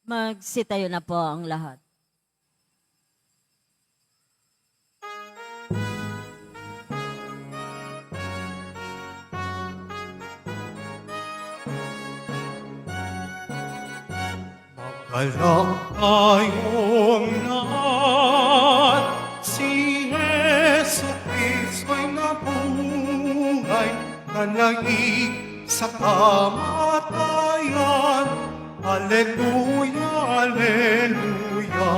Magsitayo na po ang lahat. Magkalak tayong lahat, si Yesu Cristo'y nabuhay, nanaig sa kamatayan. Alleluia, Alleluia.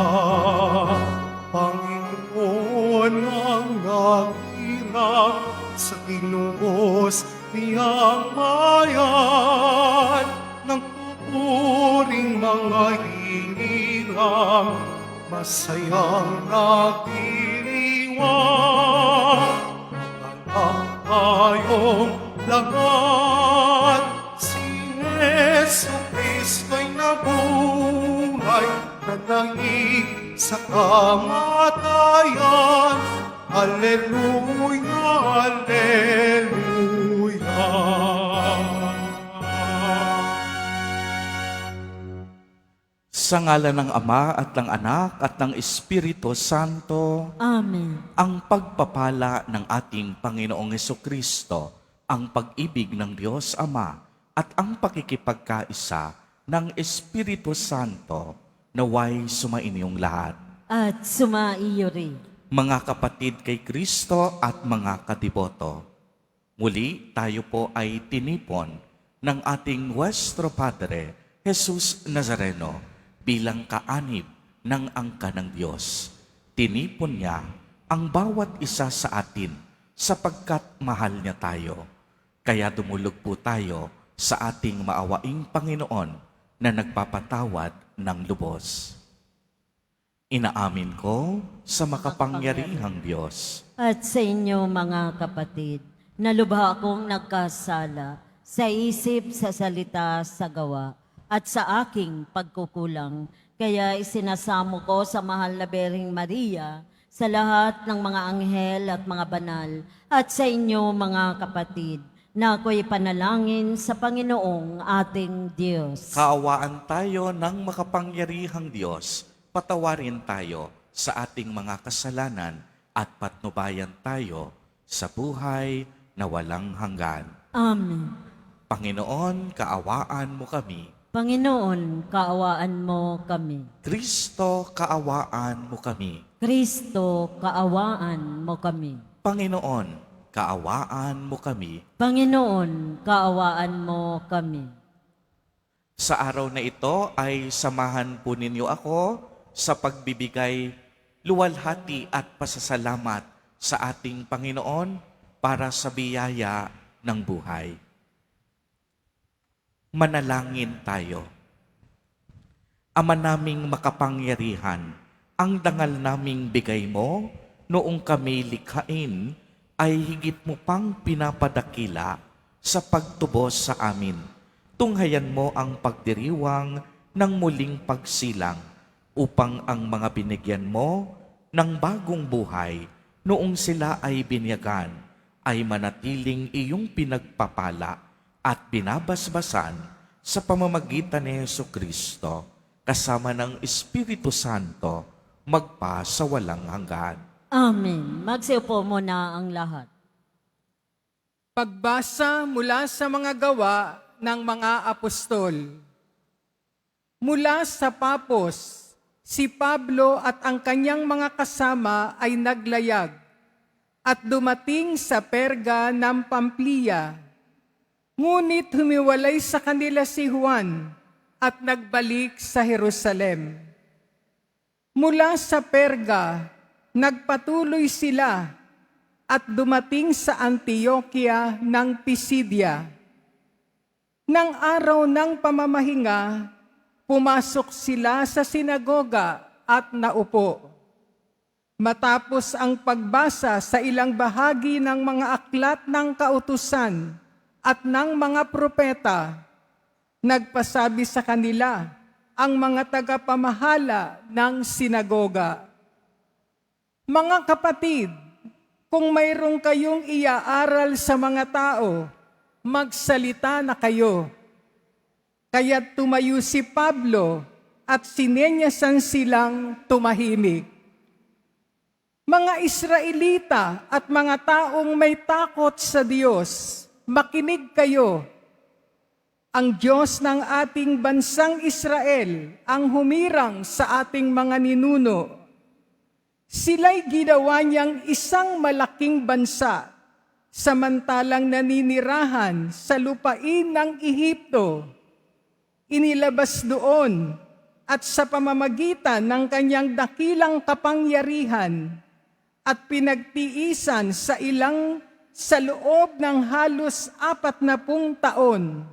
Panginoon ang naghirap sa ginuos niyang bayan, ng puring mga hinirang, masayang nagdiriwang. Magkalak tayong lahat, si Yesu Cristo'y nabuhay, nanaig sa kamatayan. Alleluia, Alleluia. Sa ngalan ng Ama at ng Anak at ng Espiritu Santo, Amen. ang pagpapala ng ating Panginoong Hesukristo, ang pag-ibig ng Diyos Ama, at ang pakikipagkaisa ng Espiritu Santo, naway sumainyong lahat. At sumaiyo rin. Mga kapatid kay Kristo at mga kadiboto, muli tayo po ay tinipon ng ating Nuestro Padre, Jesus Nazareno, bilang kaanib ng angka ng Diyos. Tinipon niya ang bawat isa sa atin sapagkat mahal niya tayo. Kaya dumulog po tayo sa ating maawaing Panginoon na nagpapatawad ng lubos. Inaamin ko sa makapangyarihang Diyos At sa inyo mga kapatid, na lubha akong nagkasala sa isip, sa salita, sa gawa, at sa aking pagkukulang. Kaya isinasamo ko sa mahal na Bereng Maria, sa lahat ng mga anghel at mga banal, at sa inyo mga kapatid, na ako'y panalangin sa Panginoong ating Diyos. Kaawaan tayo ng makapangyarihang Diyos, patawarin tayo sa ating mga kasalanan at patnubayan tayo sa buhay na walang hanggan. Amen. Panginoon, kaawaan mo kami. Panginoon, kaawaan mo kami. Kristo, kaawaan mo kami. Kristo, kaawaan mo kami. Panginoon, kaawaan mo kami. Panginoon, kaawaan mo kami. Sa araw na ito ay samahan po ninyo ako sa pagbibigay luwalhati at pasasalamat sa ating Panginoon para sa biyaya ng buhay. Manalangin tayo. Ama naming makapangyarihan, ang dangal naming bigay mo noong kami likhain ay higit mo pang pinapadakila sa pagtubos sa amin. Tunghayan mo ang pagdiriwang ng muling pagsilang upang ang mga binigyan mo ng bagong buhay noong sila ay binyagan ay manatiling iyong pinagpapala at binabasbasan sa pamamagitan ni Jesucristo kasama ng Espiritu Santo magpa sa walang hanggan. Amen. Magsiupo muna ang lahat. Pagbasa mula sa mga gawa ng mga apostol. Mula sa Papos, si Pablo at ang kanyang mga kasama ay naglayag at dumating sa Perga ng Pamplia. Ngunit humiwalay sa kanila si Juan at nagbalik sa Jerusalem. Mula sa Perga, nagpatuloy sila at dumating sa Antioquia ng Pisidia. Nang araw ng pamamahinga, pumasok sila sa sinagoga at naupo. Matapos ang pagbasa sa ilang bahagi ng mga aklat ng kautusan at ng mga propeta, nagpasabi sa kanila ang mga tagapamahala ng sinagoga. Mga kapatid, kung mayroong kayong iaaral sa mga tao, magsalita na kayo. Kaya't tumayo si Pablo at sinenyasan silang tumahimik. Mga Israelita at mga taong may takot sa Diyos, makinig kayo. Ang Diyos ng ating bansang Israel ang humirang sa ating mga ninuno. Sila'y ginawa niyang isang malaking bansa, samantalang naninirahan sa lupain ng Ehipto. Inilabas doon at sa pamamagitan ng kanyang dakilang kapangyarihan at pinagtiisan sa loob ng halos 40 taon.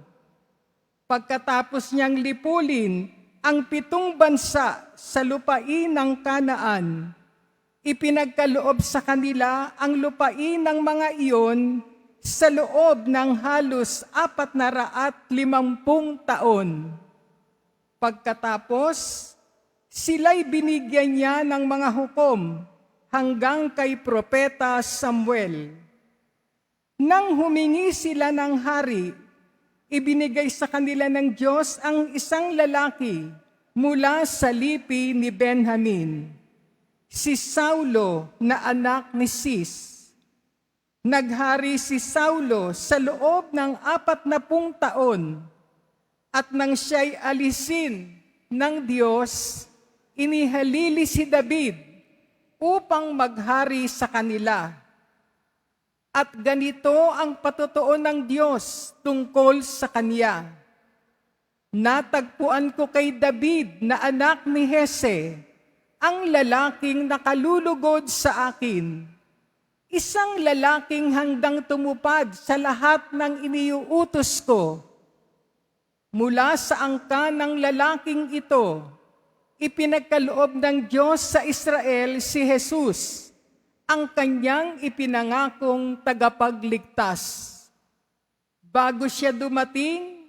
Pagkatapos niyang lipulin ang 7 bansa sa lupain ng Kanaan, ipinagkaloob sa kanila ang lupain ng mga iyon sa loob ng halos 450 taon. Pagkatapos, sila'y binigyan niya ng mga hukom hanggang kay Propeta Samuel. Nang humingi sila ng hari, ibinigay sa kanila ng Diyos ang isang lalaki mula sa lipi ni Benjamin, si Saulo na anak ni Cis. Naghari si Saulo sa loob ng 40 taon at nang siya'y alisin ng Diyos, inihalili si David upang maghari sa kanila. At ganito ang patutuon ng Diyos tungkol sa kanya. Natagpuan ko kay David na anak ni Jese, ang lalaking nakalulugod sa akin. Isang lalaking handang tumupad sa lahat ng iniuutos ko. Mula sa angka ng lalaking ito, ipinagkaloob ng Diyos sa Israel si Jesus, ang kanyang ipinangakong tagapagligtas. Bago siya dumating,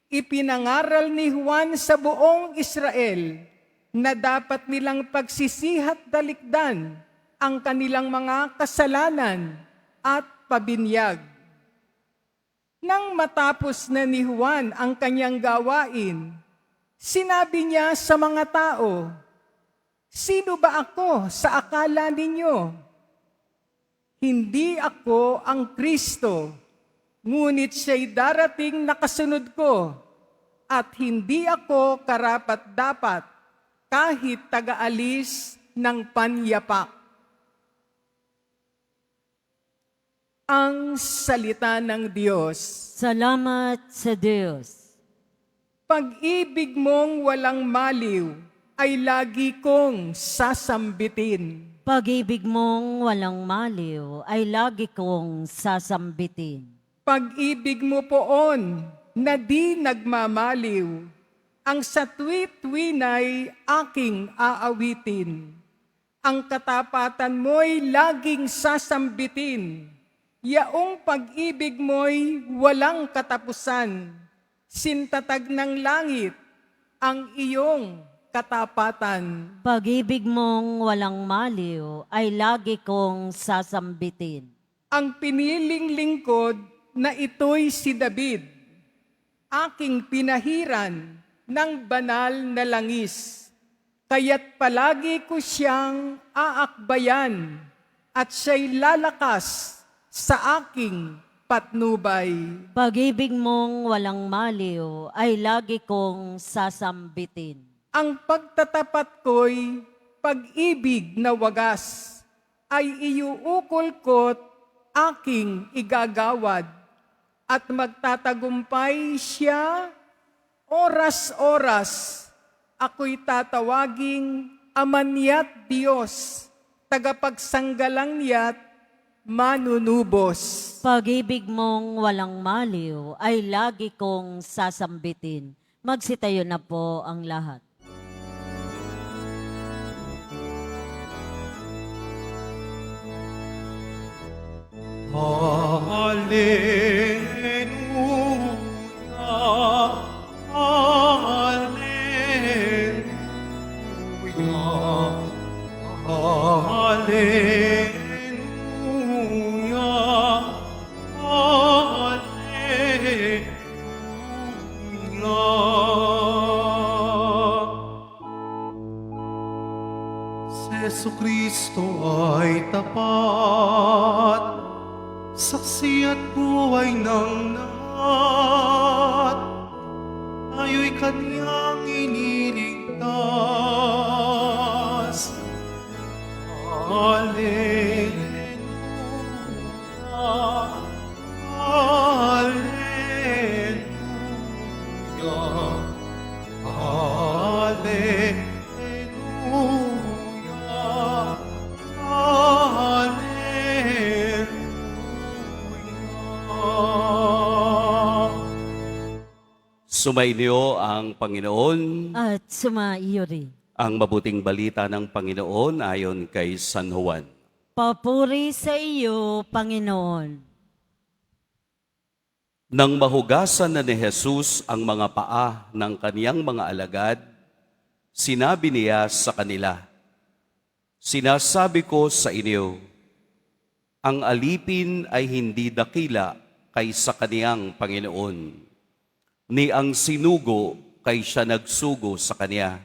ipinangaral ni Juan sa buong Israel na dapat nilang pagsisihat dalikdan ang kanilang mga kasalanan at pabinyag. Nang matapos na ni Juan ang kanyang gawain, sinabi niya sa mga tao, "Sino ba ako sa akala ninyo? Hindi ako ang Kristo, ngunit siya'y darating na kasunod ko, at hindi ako karapat-dapat kahit taga-alis ng panyapak." Ang salita ng Diyos. Salamat sa Diyos. Pag-ibig mong walang maliw ay lagi kong sasambitin. Pag-ibig mong walang maliw ay lagi kong sasambitin. Pag-ibig mo poon na di nagmamaliw, ang sa tuwi-tuwina'y aking aawitin. Ang katapatan mo'y laging sasambitin. Yaong pag-ibig mo'y walang katapusan. Sintatag ng langit ang iyong katapatan. Pag-ibig mong walang maliw ay lagi kong sasambitin. Ang piniling lingkod na ito'y si David, aking pinahiran ng banal na langis. Kaya't palagi ko siyang aakbayan at siya'y lalakas sa aking patnubay. Pag-ibig mong walang maliw ay lagi kong sasambitin. Ang pagtatapat ko'y pag-ibig na wagas, ay iuukol ko't aking igagawad, at magtatagumpay siya oras-oras. Ako'y tatawaging Amanyat Diyos, tagapagsanggalang niyat manunubos. Pag-ibig mong walang maliw ay lagi kong sasambitin. Magsitayo na po ang lahat. Hallelujah, Hallelujah, Hallelujah. Si Jesucristo ay tapat, saksi at buhay ng lahat. Tayo'y Kanyang iniligtas. Hallelujah, Hallelujah, Hallelujah, Hallelujah. Sumainyo ang Panginoon, At sumaiyo rin. ang mabuting balita ng Panginoon ayon kay San Juan. Papuri sa iyo, Panginoon. Nang mahugasan na ni Jesus ang mga paa ng kaniyang mga alagad, sinabi niya sa kanila, "Sinasabi ko sa inyo, ang alipin ay hindi dakila kaysa kaniyang Panginoon, ni ang sinugo kay siya nagsugo sa kaniya.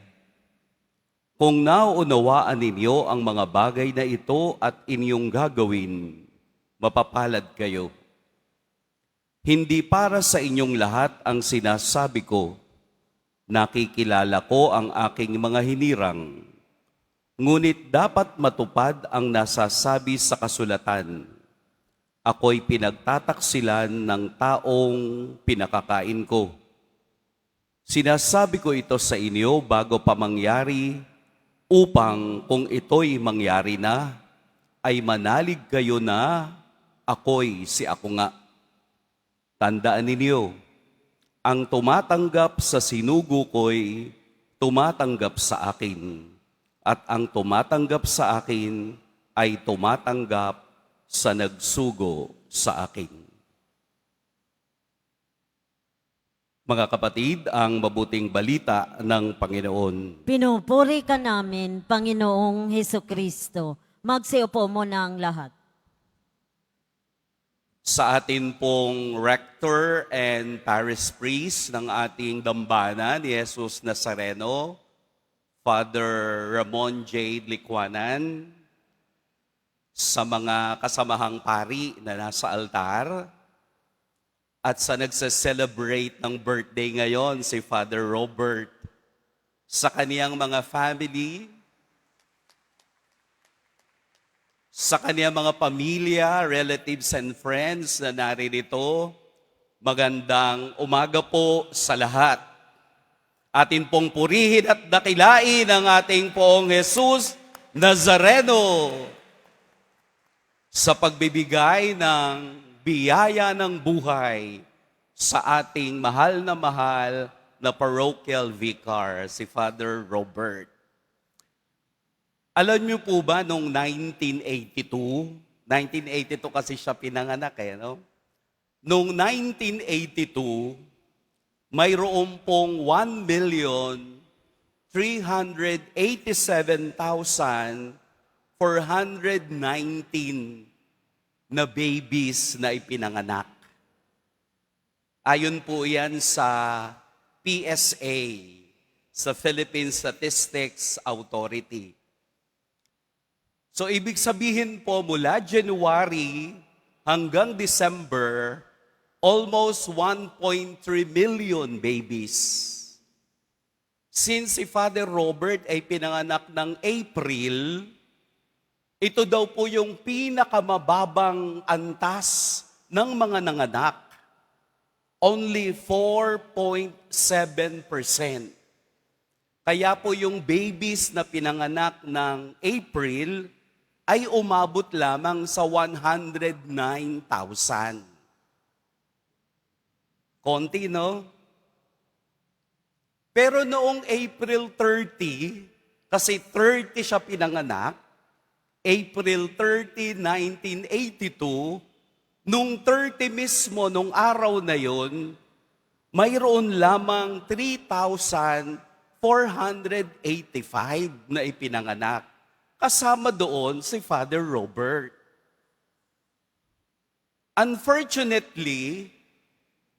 Kung nauunawaan ninyo ang mga bagay na ito at inyong gagawin, mapapalad kayo. Hindi para sa inyong lahat ang sinasabi ko, nakikilala ko ang aking mga hinirang, ngunit dapat matupad ang nasasabi sa kasulatan. Ako'y pinagtataksilan ng taong pinakakain ko. Sinasabi ko ito sa inyo bago pa mangyari, upang kung ito'y mangyari na, ay manalig kayo na ako'y si ako nga. Tandaan ninyo, ang tumatanggap sa sinugo ko'y tumatanggap sa akin, at ang tumatanggap sa akin ay tumatanggap sa nagsugo sa akin." Mga kapatid, ang mabuting balita ng Panginoon. Pinupuri ka namin, Panginoong Hesukristo. Magsiupo muna ang lahat. Sa atin pong rector and parish priest ng ating dambana ni Jesus Nazareno, Father Ramon J. Licuanan, sa mga kasamahang pari na nasa altar, at sa nagsa-celebrate ng birthday ngayon si Father Robert, sa kaniyang mga family, sa kaniyang mga pamilya, relatives and friends na naririto, magandang umaga po sa lahat. Atin pong purihin at dakilain ang ating Poong Jesus Nazareno sa pagbibigay ng biyaya ng buhay sa ating mahal na parochial vicar, si Father Robert. Alam niyo po ba, noong 1982 kasi siya pinanganak no? Noong 1982, mayroon pong 1,387,419 na babies na ipinanganak. Ayon po yan sa PSA, sa Philippine Statistics Authority. So, ibig sabihin po, mula January hanggang December, almost 1.3 million babies. Since si Father Robert ay pinanganak ng April, ito daw po yung pinakamababang antas ng mga nanganak. Only 4.7%. Kaya po yung babies na pinanganak ng April ay umabot lamang sa 109,000. Konti, no? Pero noong April 30, kasi 30 siya pinanganak, April 30, 1982, nung 30 mismo, nung araw na yon, mayroon lamang 3,485 na ipinanganak. Kasama doon si Father Robert. Unfortunately,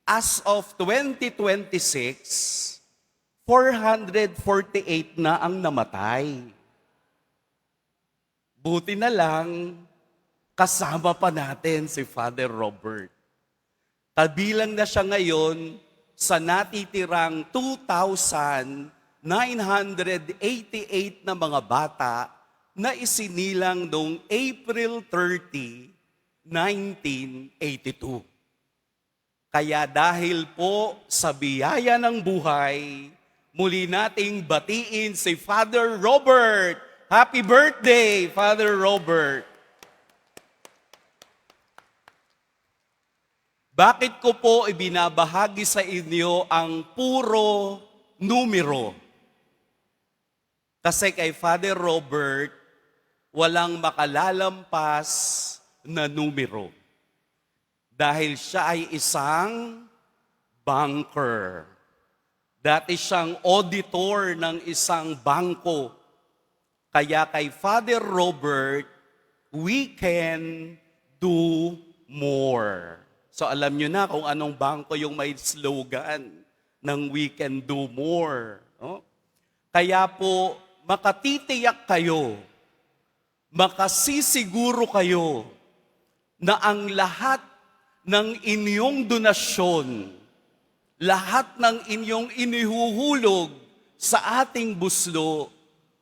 as of 2026, 448 na ang namatay. Buti na lang, kasama pa natin si Father Robert. Kabilang na siya ngayon sa natitirang 2,988 na mga bata na isinilang noong April 30, 1982. Kaya dahil po sa biyaya ng buhay, muli nating batiin si Father Robert. Happy birthday, Father Robert! Bakit ko po ibinabahagi sa inyo ang puro numero? Kasi kay Father Robert, walang makalalampas na numero. Dahil siya ay isang banker. Dati siyang auditor ng isang bangko. Kaya kay Father Robert, we can do more. So alam nyo na kung anong bangko yung may slogan ng we can do more. No? Kaya po, makatitiyak kayo, makasisiguro kayo na ang lahat ng inyong donasyon, lahat ng inyong inihuhulog sa ating buslo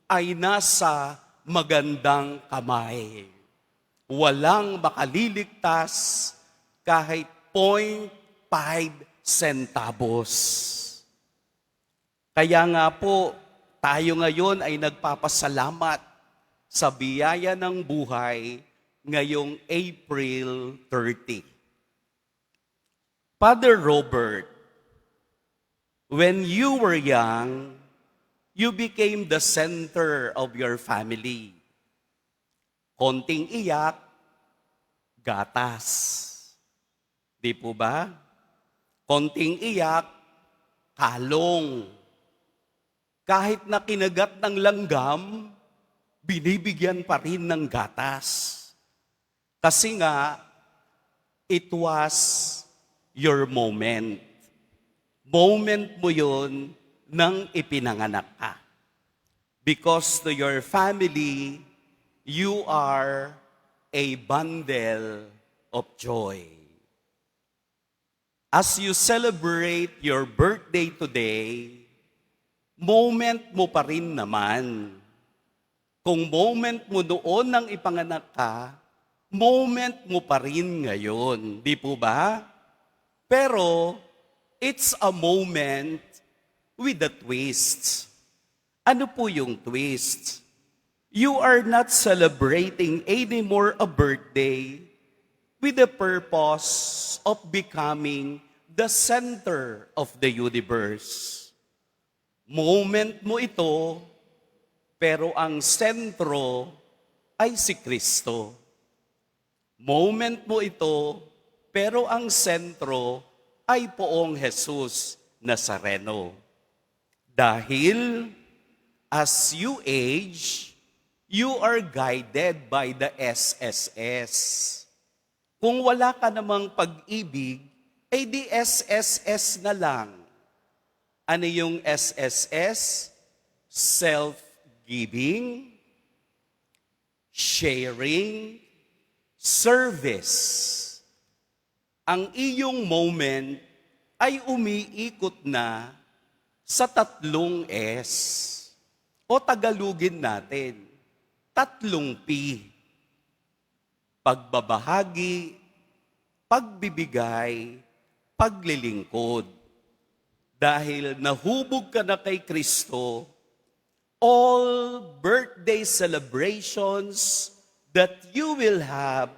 ay nasa magandang kamay. Walang makaliligtas kahit 0.5 centavos. Kaya nga po, tayo ngayon ay nagpapasalamat sa biyaya ng buhay ngayong April 30. Father Robert, when you were young, you became the center of your family. Konting iyak, gatas. Di po ba? Konting iyak, kalong. Kahit na kinagat ng langgam, binibigyan pa rin ng gatas. Kasi nga, it was your moment. Moment mo yun nang ipinanganak ka. Because to your family, you are a bundle of joy. As you celebrate your birthday today, moment mo pa rin naman. Kung moment mo noon nang ipanganak ka, moment mo pa rin ngayon. Di po ba? Pero, it's a moment with a twist. Ano po yung twist? You are not celebrating anymore a birthday with the purpose of becoming the center of the universe. Moment mo ito, pero ang sentro ay si Kristo. Moment mo ito, pero ang sentro ay poong Jesus Nazareno. Dahil as you age, you are guided by the SSS. Kung wala ka namang pag-ibig, ay di SSS na lang. Ano yung SSS? Self-giving, sharing, service. Ang iyong moment ay umiikot na sa 3 S. O Tagalogin natin, 3 P. Pagbabahagi, pagbibigay, paglilingkod. Dahil nahubog ka na kay Kristo, all birthday celebrations that you will have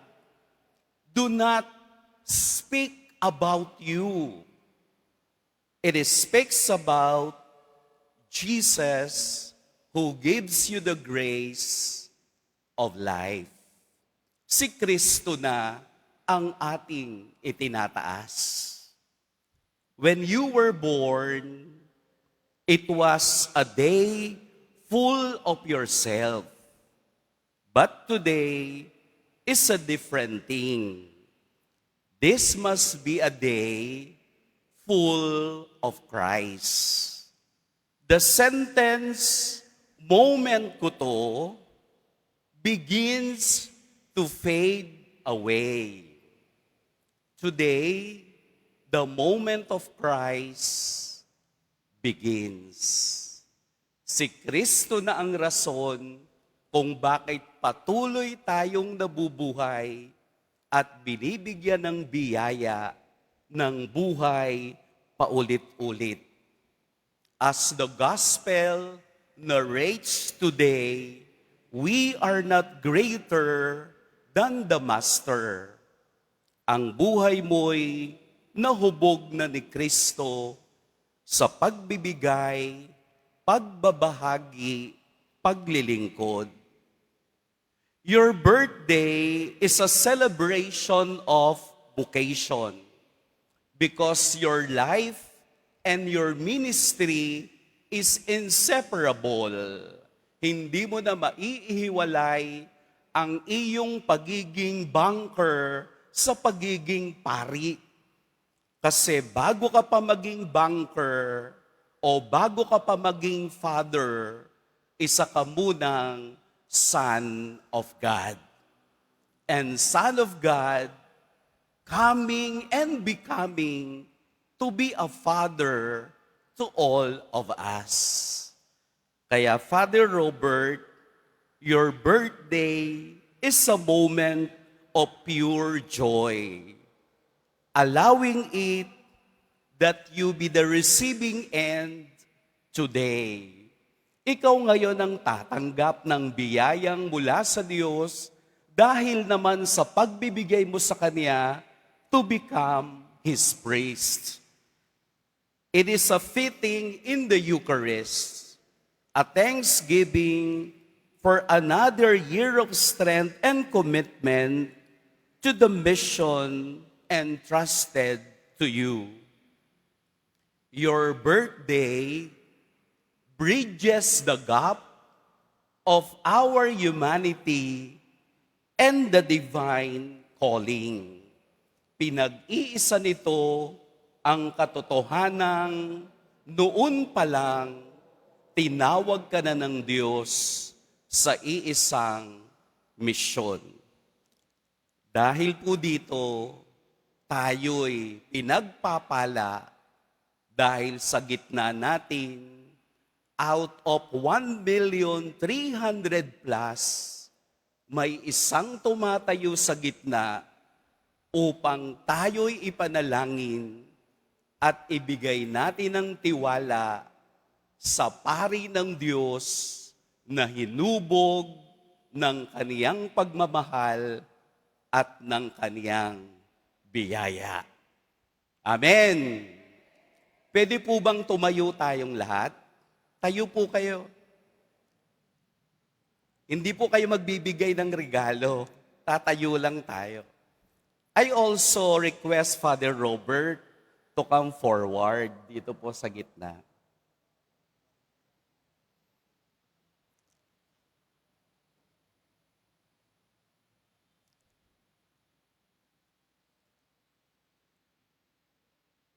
do not speak about you. It speaks about Jesus who gives you the grace of life. Si Kristo na ang ating itinataas. When you were born, it was a day full of yourself. But today is a different thing. This must be a day full of Christ. The sentence, moment ko to, begins to fade away. Today, the moment of Christ begins. Si Kristo na ang rason kung bakit patuloy tayong nabubuhay at binibigyan ng biyaya ng buhay paulit-ulit. As the gospel narrates today, we are not greater than the Master. Ang buhay mo'y nahubog na ni Kristo sa pagbibigay, pagbabahagi, paglilingkod. Your birthday is a celebration of vocation because your life and your ministry is inseparable. Hindi mo na maiihiwalay ang iyong pagiging banker sa pagiging pari. Kasi bago ka pa maging banker o bago ka pa maging father, isa ka munang Son of God. And Son of God, coming and becoming to be a father to all of us. Kaya Father Robert, your birthday is a moment of pure joy. Allowing it that you be the receiving end today. Ikaw ngayon ang tatanggap ng biyayang mula sa Diyos dahil naman sa pagbibigay mo sa Kanya to become His priest. It is a fitting in the Eucharist, a thanksgiving for another year of strength and commitment to the mission entrusted to you. Your birthday bridges the gap of our humanity and the divine calling. Pinag-iisa nito ang katotohanang noon pa lang tinawag ka na ng Diyos sa iisang misyon. Dahil po dito, tayo'y pinagpapala dahil sa gitna natin, out of 1,300,000 plus, may isang tumatayo sa gitna upang tayo'y ipanalangin at ibigay natin ang tiwala sa pari ng Diyos na hinubog ng kaniyang pagmamahal at ng kaniyang biyaya. Amen! Pwede po bang tumayo tayong lahat? Tayo po kayo. Hindi po kayo magbibigay ng regalo. Tatayo lang tayo. I also request Father Robert to come forward dito po sa gitna.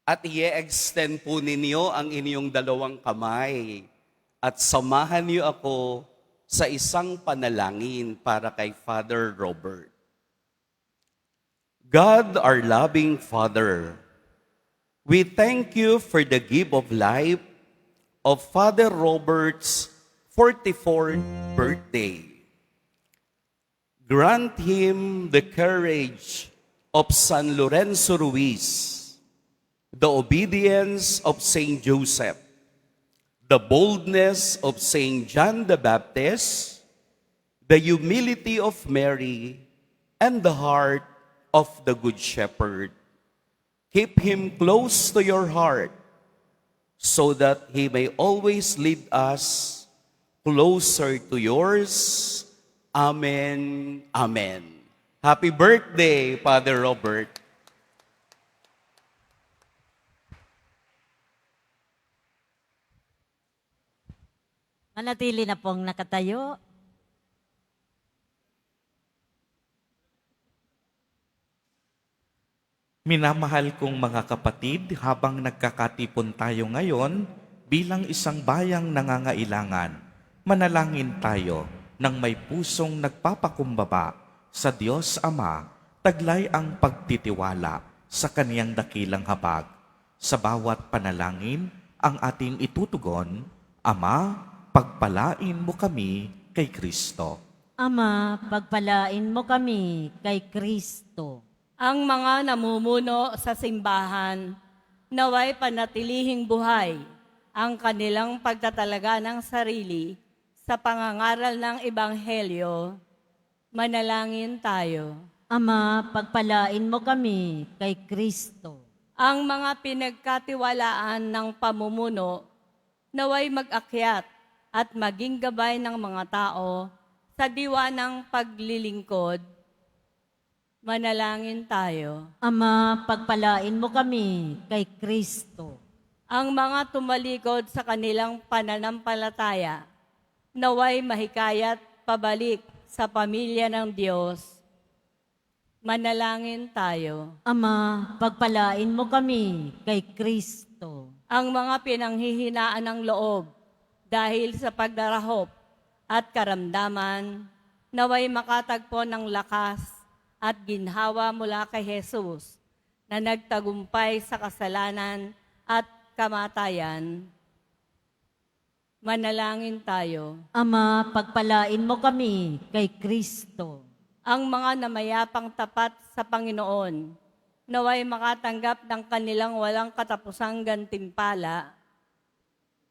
At i-extend po ninyo ang inyong dalawang kamay at samahan niyo ako sa isang panalangin para kay Father Robert. God, our loving Father, we thank you for the gift of life of Father Robert's 44th birthday. Grant him the courage of San Lorenzo Ruiz, the obedience of Saint Joseph, the boldness of Saint John the Baptist, the humility of Mary, and the heart of the Good Shepherd. Keep him close to your heart so that he may always lead us closer to yours. Amen. Amen. Happy birthday, Father Robert. Manatili na pong nakatayo. Minamahal kong mga kapatid, habang nagkakatipon tayo ngayon bilang isang bayang nangangailangan, manalangin tayo ng may pusong nagpapakumbaba sa Diyos Ama, taglay ang pagtitiwala sa kaniyang dakilang habag. Sa bawat panalangin ang ating itutugon, Ama, pagpalain mo kami kay Kristo. Ama, pagpalain mo kami kay Kristo. Ang mga namumuno sa simbahan, naway panatilihing buhay ang kanilang pagtatalaga ng sarili sa pangangaral ng Ebanghelyo. Manalangin tayo. Ama, pagpalain mo kami kay Kristo. Ang mga pinagkatiwalaan ng pamumuno, naway mag-akyat at maging gabay ng mga tao sa diwa ng paglilingkod. Manalangin tayo. Ama, pagpalain mo kami kay Kristo. Ang mga tumalikod sa kanilang pananampalataya, naway mahikayat pabalik sa pamilya ng Diyos. Manalangin tayo. Ama, pagpalain mo kami kay Kristo. Ang mga pinanghihinaan ng loob dahil sa pagdarahop at karamdaman, naway makatagpo ng lakas at ginhawa mula kay Jesus na nagtagumpay sa kasalanan at kamatayan. Manalangin tayo. Ama, pagpalain mo kami kay Kristo. Ang mga namayapang tapat sa Panginoon, naway makatanggap ng kanilang walang katapusang gantimpala.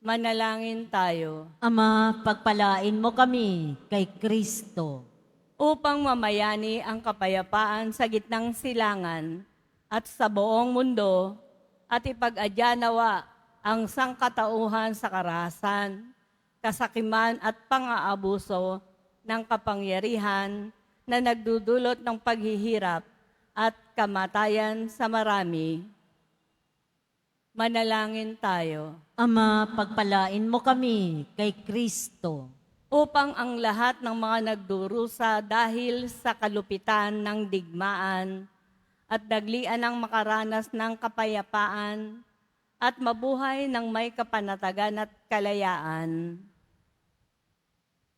Manalangin tayo. Ama, pagpalain mo kami kay Kristo. Upang mamayani ang kapayapaan sa gitnang silangan at sa buong mundo at ipag-adya nawa ang sangkatauhan sa karahasan, kasakiman at pang-aabuso ng kapangyarihan na nagdudulot ng paghihirap at kamatayan sa marami. Manalangin tayo. Ama, pagpalain mo kami kay Kristo. upang ang lahat ng mga nagdurusa dahil sa kalupitan ng digmaan at daglian ng makaranas ng kapayapaan at mabuhay ng may kapanatagan at kalayaan.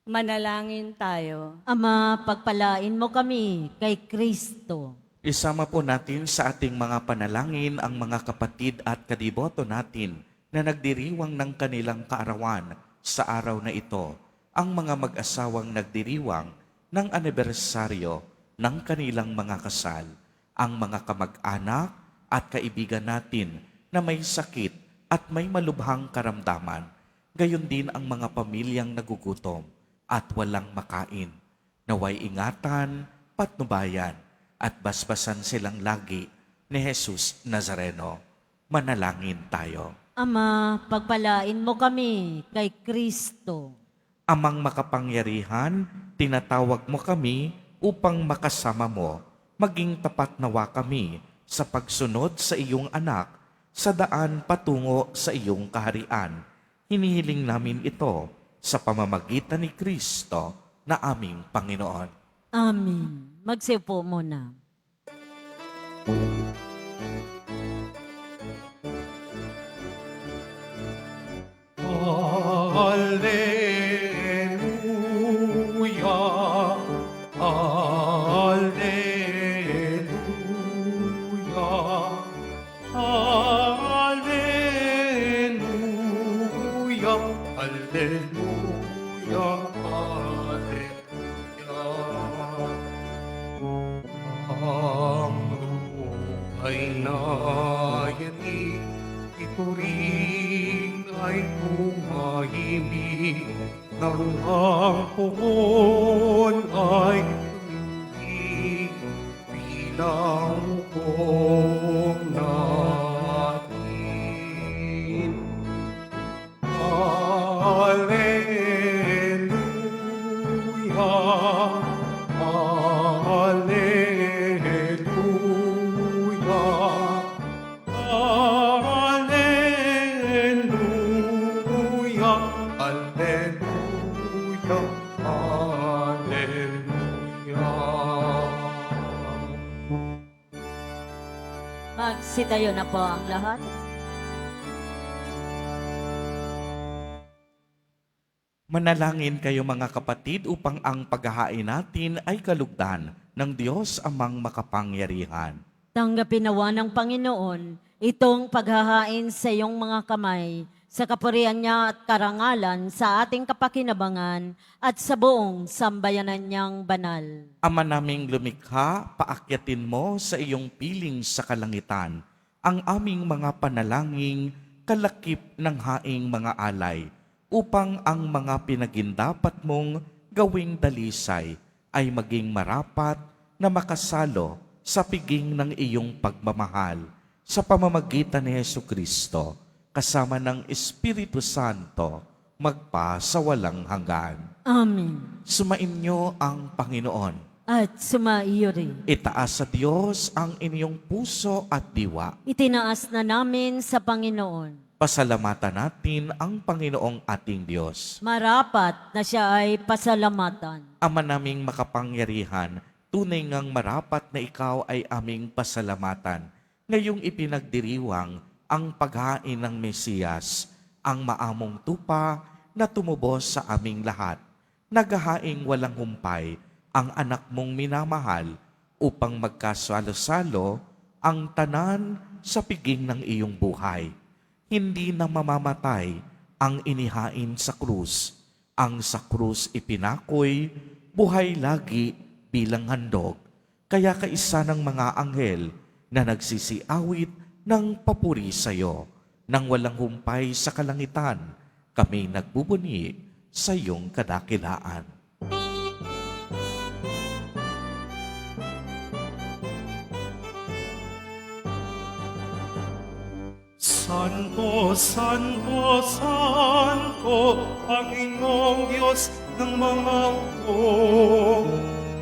Manalangin tayo. Ama, pagpalain mo kami kay Kristo. Isama po natin sa ating mga panalangin ang mga kapatid at kadiboto natin na nagdiriwang ng kanilang kaarawan sa araw na ito. Ang mga mag-asawang nagdiriwang ng anibersaryo ng kanilang mga kasal. Ang mga kamag-anak at kaibigan natin na may sakit at may malubhang karamdaman. Gayon din ang mga pamilyang nagugutom at walang makain. Naway ingatan, patnubayan, at basbasan silang lagi ni Jesus Nazareno. Manalangin tayo. Ama, pagpalain mo kami kay Kristo. Amang makapangyarihan, tinatawag mo kami upang makasama mo. Maging tapat nawa kami sa pagsunod sa iyong anak sa daan patungo sa iyong kaharian. Hinihiling namin ito sa pamamagitan ni Kristo na aming Panginoon. Amen. Magsiupo muna. Alleluia, alleluia, alleluia, alleluia, alleluia. Ang buhay na yanig, ito rin ay tumahimik. Naruhang puhon ay tumindig bilang hukom natin. Alleluia, alleluia, alleluia, alleluia, alleluia. Magsitayo na po ang lahat. Manalangin kayo mga kapatid upang ang paghahain natin ay kalugdan ng Diyos amang makapangyarihan. Tanggapin nawa ng Panginoon itong paghahain sa iyong mga kamay, sa kapurihan niya at karangalan sa ating kapakinabangan at sa buong sambayanan niyang banal. Ama naming lumikha, paakyatin mo sa iyong piling sa kalangitan ang aming mga panalangin kalakip ng haing mga alay, upang ang mga pinagindapat mong gawing dalisay ay maging marapat na makasalo sa piging ng iyong pagmamahal sa pamamagitan ni Jesucristo, kasama ng Espiritu Santo, magpa sa walang hanggan. Amen. Sumainyo ang Panginoon. At sumaiyo rin. Itaas sa Diyos ang inyong puso at diwa. Itinaas na namin sa Panginoon. Pasalamatan natin ang Panginoong ating Diyos. Marapat na siya ay pasalamatan. Ama naming makapangyarihan, tunay ngang marapat na ikaw ay aming pasalamatan. Ngayong ipinagdiriwang ang paghain ng Mesiyas, ang maamong tupa na tumubos sa aming lahat. Naghahaing walang humpay ang anak mong minamahal upang magkasalo-salo ang tanan sa piging ng iyong buhay. Hindi na mamamatay ang inihain sa krus. Ang sa krus ipinakoy, buhay lagi bilang handog. Kaya kaisa ng mga anghel na nagsisiawit ng papuri sa iyo. Nang walang humpay sa kalangitan, kami nagbubuni sa iyong kadakilaan. Santo, Santo, Santo, Panginoong Diyos ng mga hukbo,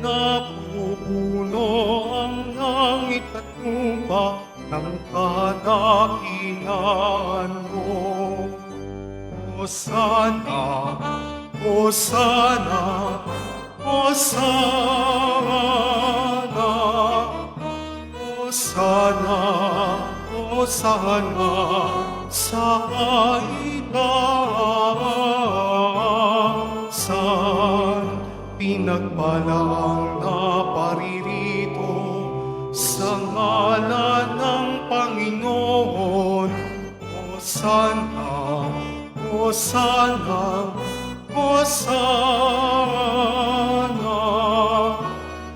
napupuno ang langit at lupa ng kadakilaan mo. Hosana, Hosana, Hosana, Hosana, Hosana sa itaasan. Pinagpala ang naparirito sa ngalan ng Panginoon. Hosana, Hosana, Hosana,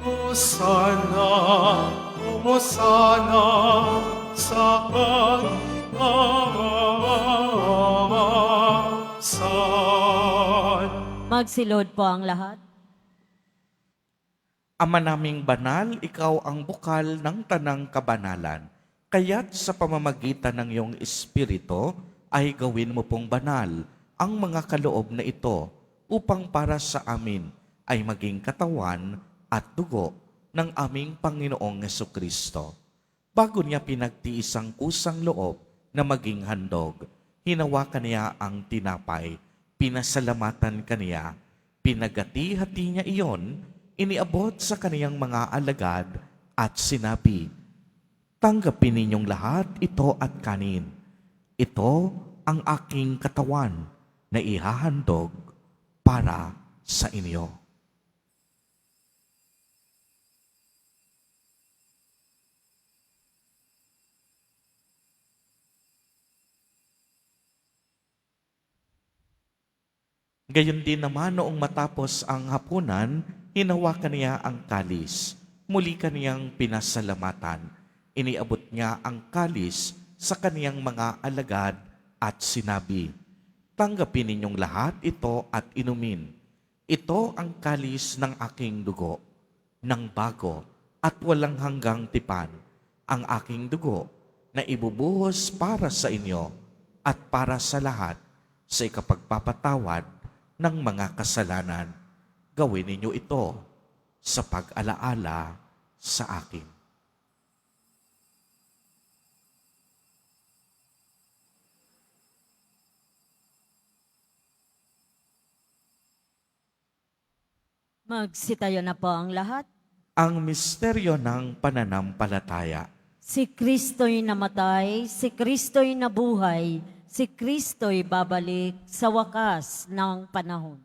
Hosana, Hosana sa kaitaasan. Magsilod po ang lahat. Ama naming banal, ikaw ang bukal ng tanang kabanalan. Kaya't sa pamamagitan ng iyong Espiritu, ay gawin mo pong banal ang mga kaloob na ito upang para sa amin ay maging katawan at dugo ng aming Panginoong Hesukristo. Bago niya pinagtiis ang kusang loob na maging handog, hinawakan niya ang tinapay, pinasalamatan kaniya, pinagati-hati niya iyon, iniabot sa kaniyang mga alagad at sinabi, "Tanggapin ninyong lahat ito at kanin. Ito ang aking katawan na ihahandog para sa inyo." Gayon din naman noong matapos ang hapunan, hinawakan niya ang kalis. Muli kaniyang pinasalamatan. Iniabot niya ang kalis sa kaniyang mga alagad at sinabi, "Tanggapin ninyong lahat ito at inumin. Ito ang kalis ng aking dugo, ng bago at walang hanggang tipan, ang aking dugo na ibubuhos para sa inyo at para sa lahat sa ikapagpapatawad ng mga kasalanan. Gawin ninyo ito sa pag-alaala sa akin." Magsitayo na po ang lahat. Ang misteryo ng pananampalataya. Si Kristo'y namatay, si Kristo'y nabuhay, si Kristo'y babalik sa wakas ng panahon.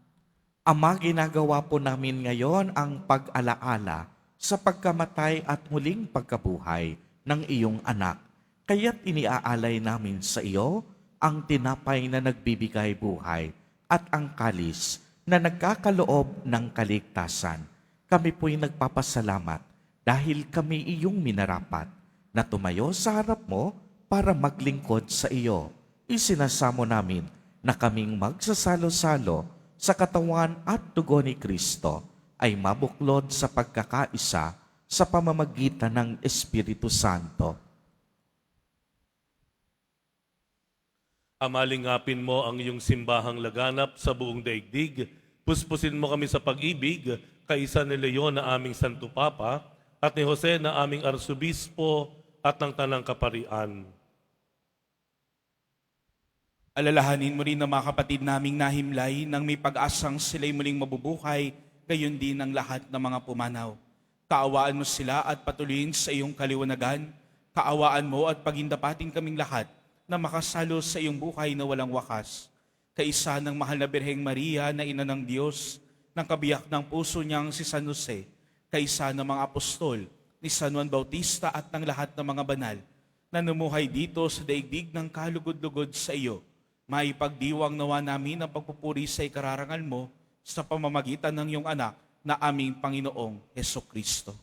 Ama, ginagawa po namin ngayon ang pag-alaala sa pagkamatay at muling pagkabuhay ng iyong anak. Kaya't iniaalay namin sa iyo ang tinapay na nagbibigay buhay at ang kalis na nagkakaloob ng kaligtasan. Kami po'y nagpapasalamat dahil kami iyong minarapat na tumayo sa harap mo para maglingkod sa iyo. Isinasamo namin na kaming magsasalo-salo sa katawan at dugo ni Kristo ay mabuklod sa pagkakaisa sa pamamagitan ng Espiritu Santo. Amalingapin mo ang iyong simbahang laganap sa buong daigdig. Puspusin mo kami sa pag-ibig, kaisa ni Leon na aming Santo Papa, at ni Jose na aming Arsobispo at ng Tanang Kaparian. Alalahanin mo rin ang mga kapatid naming nahimlay nang may pag-asang sila'y muling mabubuhay, gayon din ang lahat ng mga pumanaw. Kaawaan mo sila at patuloyin sa iyong kaliwanagan. Kaawaan mo at pagindapatin kaming lahat na makasalo sa iyong buhay na walang wakas. Kaisa ng mahal na Birheng Maria na ina ng Diyos, ng kabiyak ng puso niyang si San Jose, kaisa ng mga apostol, ni San Juan Bautista at ng lahat ng mga banal, na numuhay dito sa daigdig ng kalugod-lugod sa iyo, maipagdiwang nawa namin ang pagpupuri sa ikararangal mo sa pamamagitan ng iyong anak na aming Panginoong Hesukristo.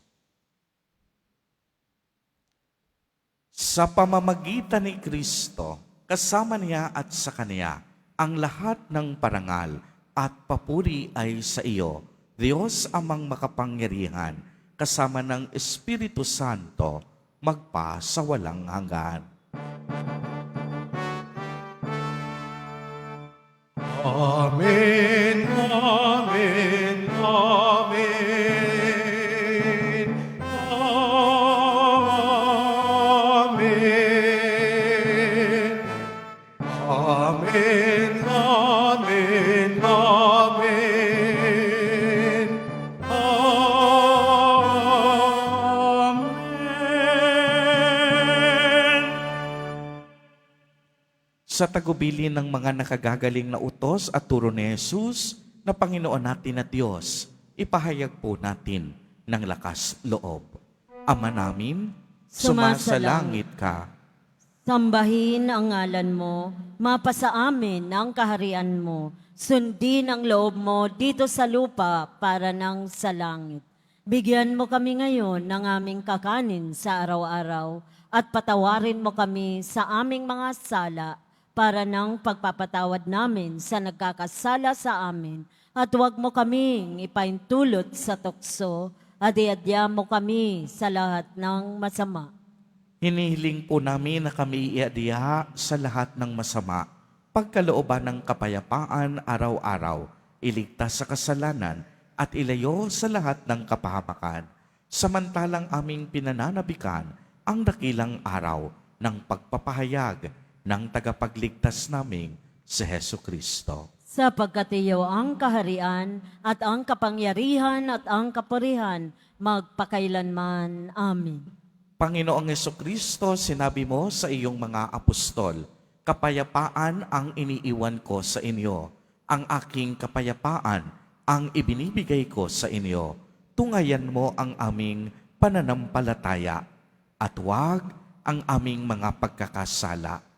Sa pamamagitan ni Kristo, kasama niya at sa Kanya, ang lahat ng parangal at papuri ay sa iyo, Diyos amang makapangyarihan, kasama ng Espiritu Santo, magpa sa walang hanggan. Amen, amen, amen. Amen. Amen, amen, amen. sa tagubili ng mga nakagagaling na utos at turo ni Jesus na Panginoon natin at Diyos, ipahayag po natin ng lakas loob. Ama namin, sumasalangit ka. Sambahin ang ngalan mo, mapasa amin ang kaharian mo, sundin ang loob mo dito sa lupa para nang sa langit. Bigyan mo kami ngayon ng aming kakanin sa araw-araw at patawarin mo kami sa aming mga sala para ng pagpapatawad namin sa nagkakasala sa amin at huwag mo kaming ipaintulot sa tukso at iadya mo kami sa lahat ng masama. Hinihiling po namin na kami iadiha sa lahat ng masama, pagkalooban ng kapayapaan araw-araw, iligtas sa kasalanan at ilayo sa lahat ng kapahamakan, samantalang aming pinananabikan ang dakilang araw ng pagpapahayag ng tagapagligtas naming si Hesu Kristo. Sapagkat iyo ang kaharian at ang kapangyarihan at ang kapurihan magpakailanman. Amen. Panginoong Hesu Kristo, sinabi mo sa iyong mga apostol, kapayapaan ang iniiwan ko sa inyo, ang aking kapayapaan ang ibinibigay ko sa inyo. Tungayan mo ang aming pananampalataya at huwag ang aming mga pagkakasala.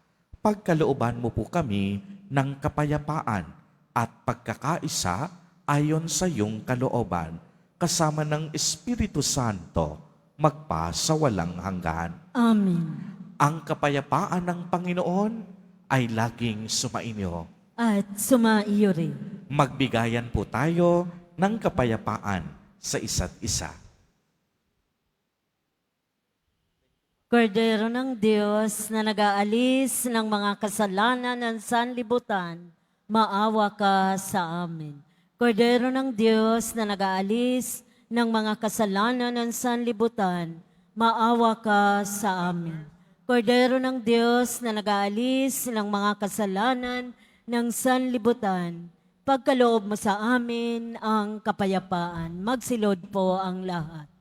Pagkalooban mo po kami ng kapayapaan at pagkakaisa ayon sa iyong kalooban, kasama ng Espiritu Santo, magpa sa walang hanggan. Amen. Ang kapayapaan ng Panginoon ay laging sumainyo. At sumaiyo rin. Magbigayan po tayo ng kapayapaan sa isa't isa. Kordero ng Diyos na nag-aalis ng mga kasalanan ng sanlibutan, maawa ka sa amin. Kordero ng Diyos na nag-aalis ng mga kasalanan ng sanlibutan, maawa ka sa amin. Kordero ng Diyos na nag-aalis ng mga kasalanan ng sanlibutan, pagkaloob mo sa amin ang kapayapaan. Magsilod po ang lahat.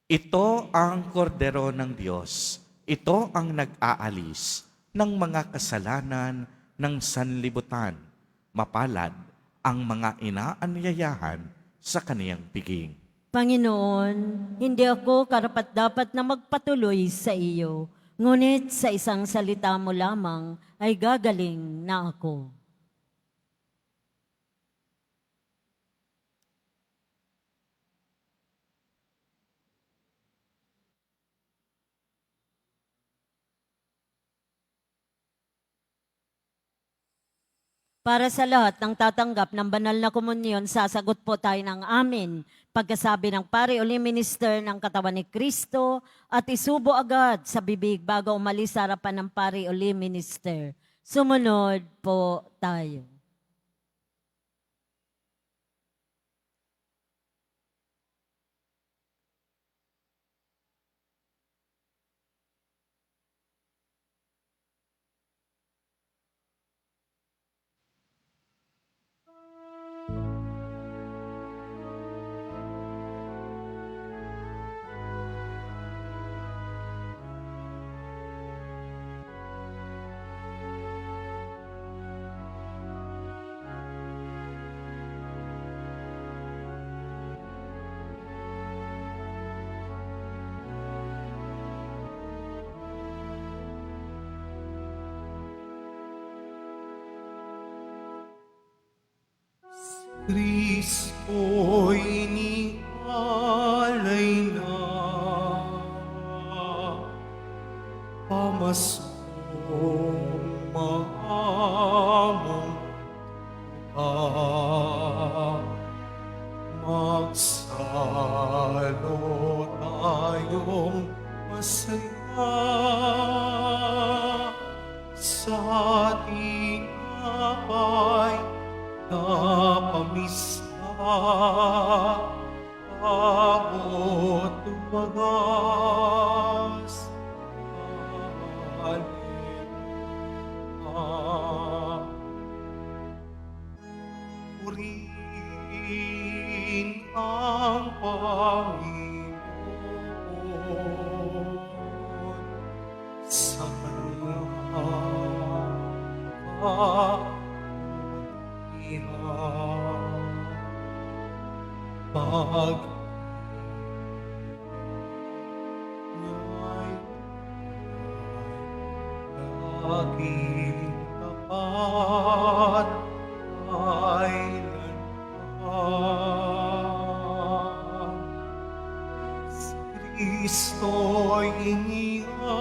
Ito ang kordero ng Diyos. Ito ang nag-aalis ng mga kasalanan ng sanlibutan. Mapalad ang mga inaanyayahan sa kaniyang piging. Panginoon, hindi ako karapat-dapat na magpatuloy sa iyo, ngunit sa isang salita mo lamang ay gagaling na ako. Para sa lahat ng tatanggap ng banal na komunyon, sasagot po tayo ng amin. Pagkasabi ng pari o minister ng katawan ni Kristo at isubo agad sa bibig bago umalis sa harapan ng pari o minister. Sumunod po tayo. Kristo'y inalay na, pamasong maamong ka, magsalo tayong masaya sa ating apay napamisa, abot wagas, Purihin Panginoon sa kanyang pag laging tapat kailanman. Si Kristo'y inialay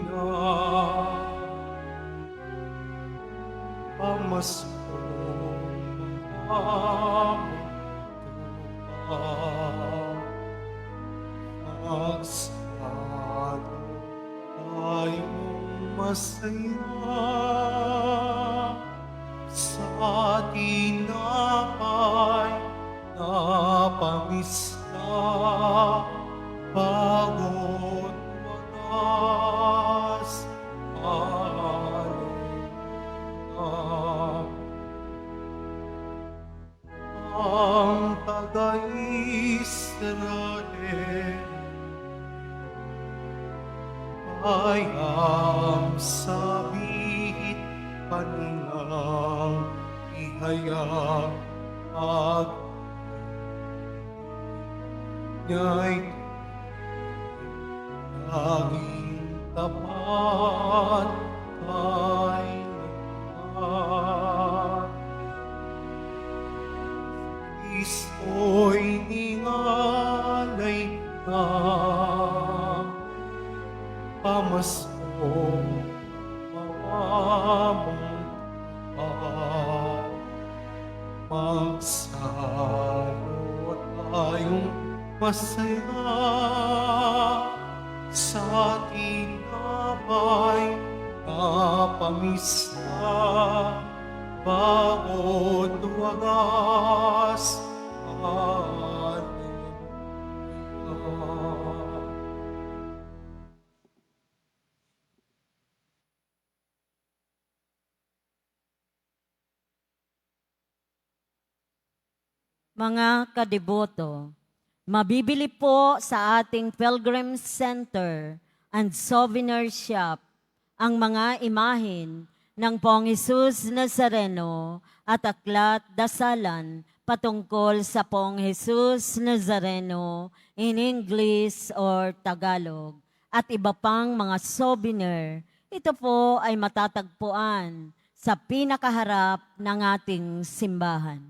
na, pamaskong mahamong magsalo tayong masaya sa tinapay na pamisa, bago't wagas ang taga-Israel ay ang sabit kanilang ihayag at niya'y laging tapat kailanman. Kristo'y ningalay na, pamaskong mawamang magsalo tayong masaya sa tinapay na pamisa, bago't wagas. Hallelujah. Mga kadiboto, mabibili po sa ating Pilgrim Center and Souvenir Shop ang mga imahin ng Pong Jesus Nazareno at aklat dasalan patungkol sa Pong Jesus Nazareno in English or Tagalog at iba pang mga souvenir. Ito po ay matatagpuan sa pinakaharap ng ating simbahan.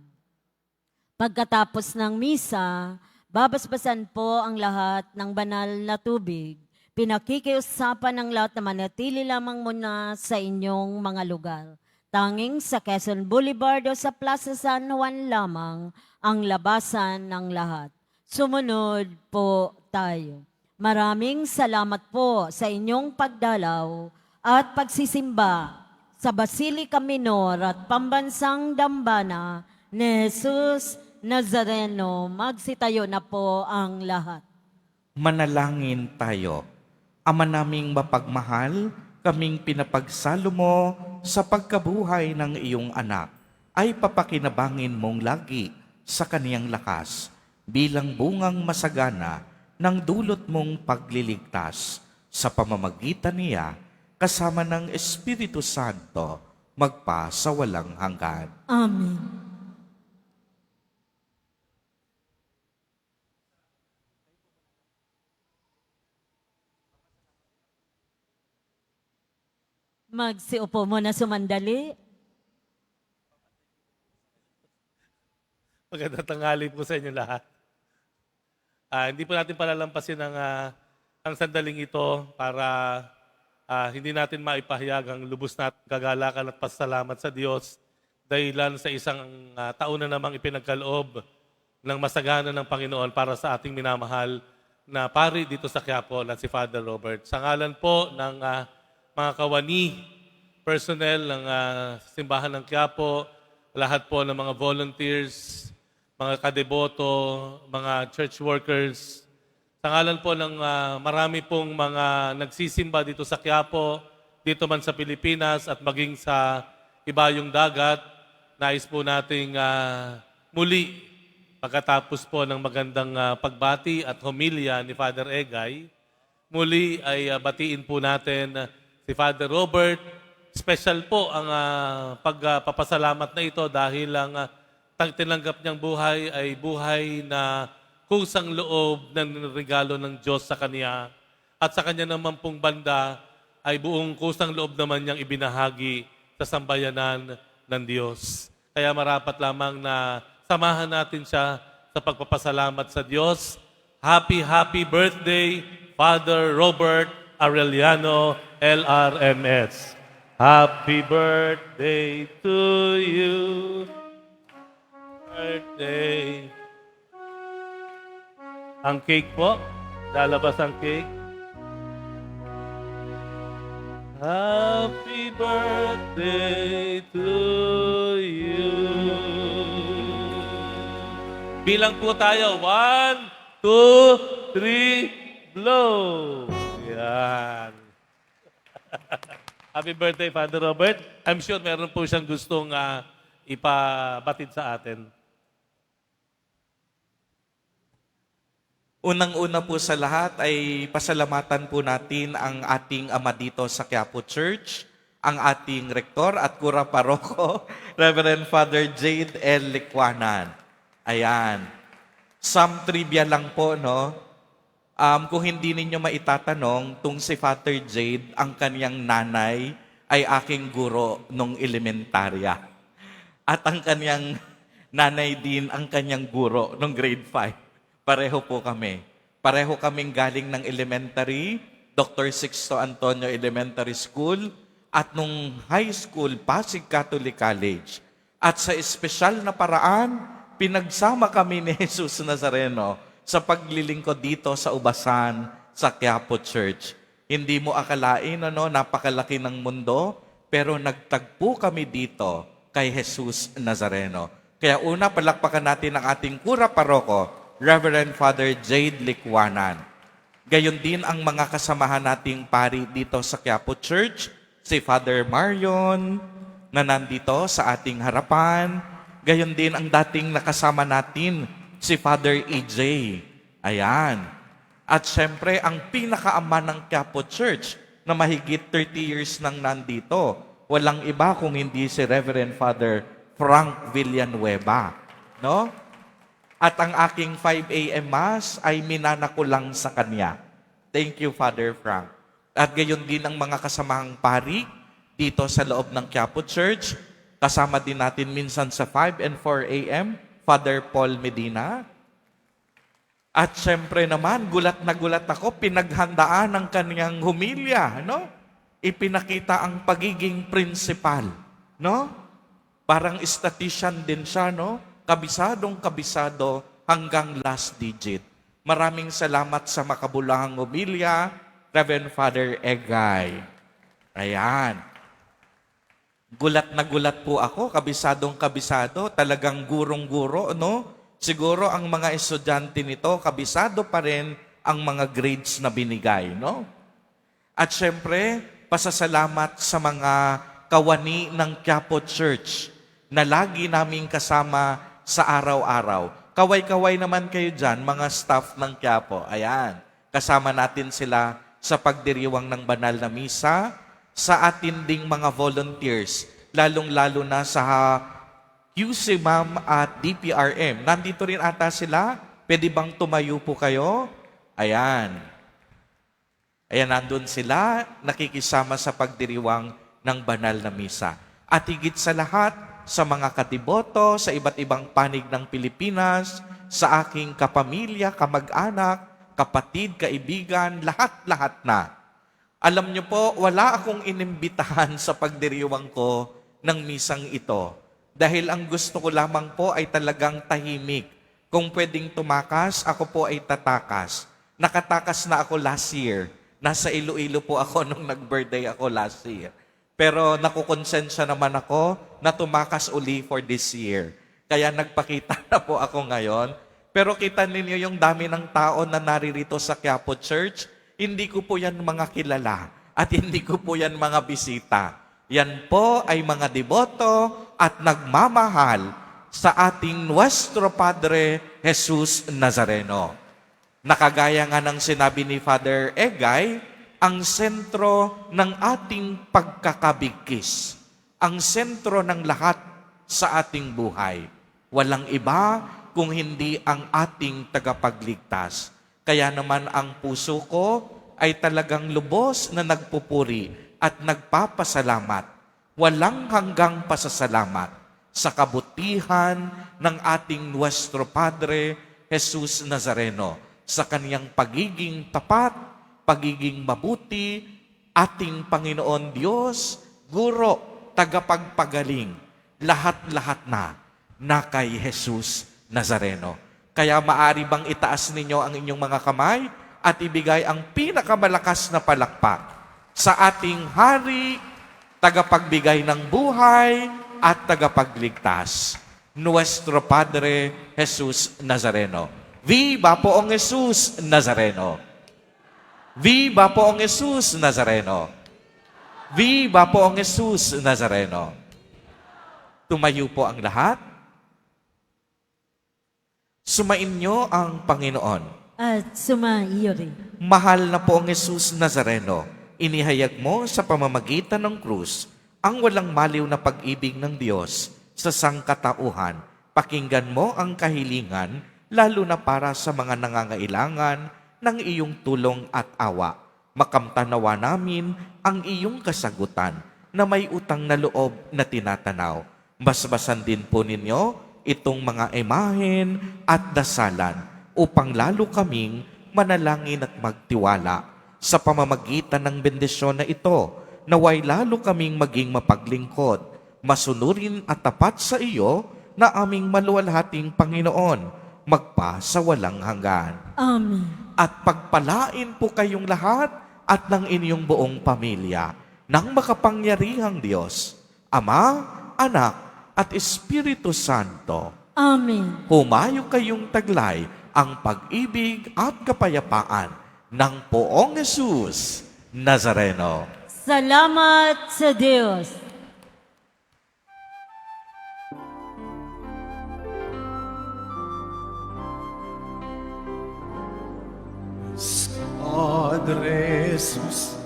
Pagkatapos ng misa, babasbasan po ang lahat ng banal na tubig. Pinakikiusapan ng lahat na manatili lamang muna sa inyong mga lugar. Tanging sa Quezon Boulevard o sa Plaza San Juan lamang ang labasan ng lahat. Sumunod po tayo. Maraming salamat po sa inyong pagdalaw at pagsisimba sa Basilica Minor at Pambansang Dambana ni Jesus Nazareno. Magsitayo na po ang lahat. Manalangin tayo. Ama naming mapagmahal, kaming pinapagsalo mo sa pagkabuhay ng iyong anak, ay papakinabangin mong lagi sa kaniyang lakas bilang bungang masagana ng dulot mong pagliligtas sa pamamagitan niya kasama ng Espiritu Santo magpa sa walang hanggan. Amen. Magsiupo muna sumandali. Magandang tanghali po sa inyo lahat. Hindi po natin palalampasin ang sandaling ito para hindi natin maipahayag ang lubos na kagalakan at pasalamat sa Diyos dahilan sa isang taon na namang ipinagkaloob ng masagana ng Panginoon para sa ating minamahal na pari dito sa Quiapo na si Father Robert. Sa ngalan po ng mga kawani, personnel ng simbahan ng Quiapo, lahat po ng mga volunteers, mga kadeboto, mga church workers. Sa ngalan po ng marami pong mga nagsisimba dito sa Quiapo, dito man sa Pilipinas at maging sa ibayong dagat, nais po nating muli pagkatapos po ng magandang pagbati at homilya ni Father Egay, muli ay batiin po natin si Father Robert. Special po ang pagpapasalamat na ito dahil ang tinanggap niyang buhay ay buhay na kusang loob ng regalo ng Diyos sa kanya. At sa kanya naman pong banda ay buong kusang loob naman niyang ibinahagi sa sambayanan ng Diyos. Kaya marapat lamang na samahan natin siya sa pagpapasalamat sa Diyos. Happy birthday, Father Robert Aureliano, LRMS. Happy birthday to you. Birthday. Ang cake po. Lalabas ang cake. Happy birthday to you. Bilang po tayo. 1, 2, 3, blow. Yan. Happy birthday, Father Robert. I'm sure meron po siyang gustong ipabatid sa atin. Unang-una po sa lahat ay pasalamatan po natin ang ating ama dito sa Quiapo Church, ang ating rektor at kura paroko, Reverend Father Jade L. Licuanan. Ayan. Some trivia lang po, no? Kung hindi ninyo maitatanong, tung si Father Jade, ang kanyang nanay ay aking guro nung elementarya. At ang kanyang nanay din ang kanyang guro nung grade 5. Pareho po kami. Pareho kaming galing ng elementary, Dr. Sixto Antonio Elementary School, at nung high school, Pasig Catholic College. At sa espesyal na paraan, pinagsama kami ni Jesus Nazareno sa paglilingkod dito sa Ubasan, sa Quiapo Church. Hindi mo akalain, napakalaki ng mundo, pero nagtagpo kami dito kay Jesus Nazareno. Kaya una, palakpakan natin ang ating kura paroko, Reverend Father Jade Licuanan. Gayon din ang mga kasamahan nating pari dito sa Quiapo Church, si Father Marion, na nandito sa ating harapan. Gayon din ang dating nakasama natin, si Father EJ. Ayan. At syempre, ang pinakaama ng Quiapo Church na mahigit 30 years nang nandito, walang iba kung hindi si Reverend Father Frank Villanueva. No? At ang aking 5 a.m. Mass ay minana ko lang sa kanya. Thank you, Father Frank. At gayon din ang mga kasamahang pari dito sa loob ng Quiapo Church. Kasama din natin minsan sa 5 and 4 a.m., Father Paul Medina. At syempre naman, gulat na gulat ako, pinaghandaan ng kanyang humilya, no? Ipinakita ang pagiging principal, no? Parang statistician din siya, no? Kabisadong-kabisado hanggang last digit. Maraming salamat sa makabulahang humilya, Reverend Father Egay. Ayan. Gulat na gulat po ako, kabisadong-kabisado, talagang gurong-guro, no? Siguro ang mga estudyante nito, kabisado pa rin ang mga grades na binigay, no? At syempre, pasasalamat sa mga kawani ng Quiapo Church na lagi naming kasama sa araw-araw. Kaway-kaway naman kayo dyan, mga staff ng Quiapo. Ayan, kasama natin sila sa pagdiriwang ng banal na misa, sa atin ding mga volunteers, lalong-lalo na sa QC Ma'am at DPRM. Nandito rin ata sila. Pwede bang tumayo po kayo? Ayan. Ayan, nandun sila, nakikisama sa pagdiriwang ng banal na misa. At higit sa lahat, sa mga katiboto, sa iba't ibang panig ng Pilipinas, sa aking kapamilya, kamag-anak, kapatid, kaibigan, lahat-lahat na. Alam niyo po, wala akong inimbitahan sa pagdiriwang ko ng misang ito. Dahil ang gusto ko lamang po ay talagang tahimik. Kung pwedeng tumakas, ako po ay tatakas. Nakatakas na ako last year. Nasa Iloilo po ako nung nag-birthday ako last year. Pero nakukonsensya naman ako na tumakas uli for this year. Kaya nagpakita na po ako ngayon. Pero kita ninyo yung dami ng tao na naririto sa Quiapo Church. Hindi ko po yan mga kilala at hindi ko po yan mga bisita. Yan po ay mga deboto at nagmamahal sa ating Nuestro Padre Jesus Nazareno. Nakagaya nga ng sinabi ni Father Egay, ang sentro ng ating pagkakabigkis, ang sentro ng lahat sa ating buhay. Walang iba kung hindi ang ating tagapagligtas. Kaya naman ang puso ko ay talagang lubos na nagpupuri at nagpapasalamat. Walang hanggang pasasalamat sa kabutihan ng ating Nuestro Padre Jesus Nazareno, sa kaniyang pagiging tapat, pagiging mabuti, ating Panginoon Diyos, Guro, tagapagpagaling, lahat-lahat na kay Jesus Nazareno. Kaya maari bang itaas ninyo ang inyong mga kamay at ibigay ang pinakamalakas na palakpak sa ating Hari, tagapagbigay ng buhay, at tagapagligtas, Nuestro Padre Jesus Nazareno. Viva Poong Jesus Nazareno! Viva Poong Jesus Nazareno! Viva Poong Jesus Nazareno! Tumayo po ang lahat. Sumainyo ang Panginoon. At sumaiyo rin. Mahal na Poong Jesus Nazareno, inihayag mo sa pamamagitan ng krus ang walang maliw na pag-ibig ng Diyos sa sangkatauhan. Pakinggan mo ang kahilingan, lalo na para sa mga nangangailangan ng iyong tulong at awa. Makamtanawa namin ang iyong kasagutan na may utang na loob na tinatanaw. Basbasan din po ninyo itong mga imahen at dasalan upang lalo kaming manalangin at magtiwala sa pamamagitan ng bendisyon na ito. Naway lalo kaming maging mapaglingkod, masunurin at tapat sa iyo na aming maluwalhating Panginoon, magpa sa walang hanggan. Amen. At pagpalain po kayong lahat at ng inyong buong pamilya ng makapangyarihang Diyos, Ama, Anak, at Espiritu Santo. Amen. Humayo kayong taglay ang pag-ibig at kapayapaan ng Poong Jesus Nazareno. Salamat sa Diyos. Padre Jesus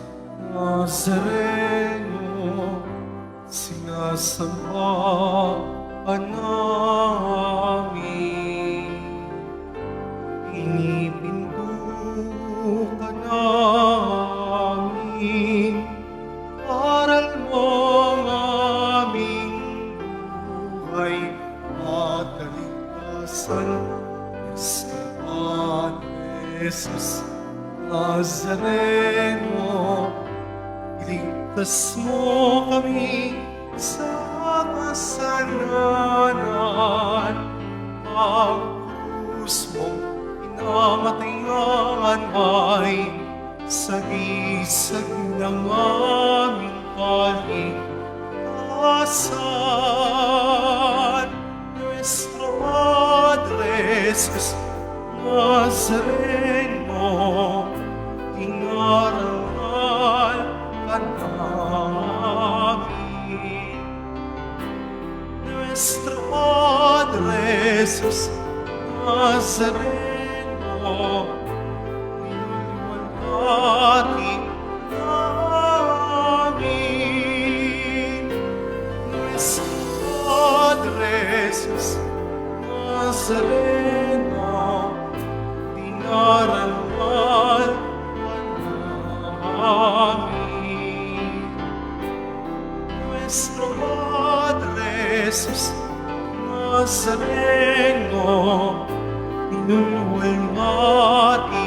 Nazareno, sinasamba namin. Inipinto ka namin, aral mo ang aming buhay at kaligtasan. Jesus Nazareno, iligtas mo kami sa kasalanan. Ang krus mong pinamatayan ay sagisag ng aming kaligtasan. Nuestro Padre Jesus Nazareno, inarangal ka namin. Nuestro Padre Jesus Nazareno, inuwalhati namin. Nuestro Padre Jesus Nazareno, inarangal namin. Nuestro Padre Jesus Nazareno, inuwalhati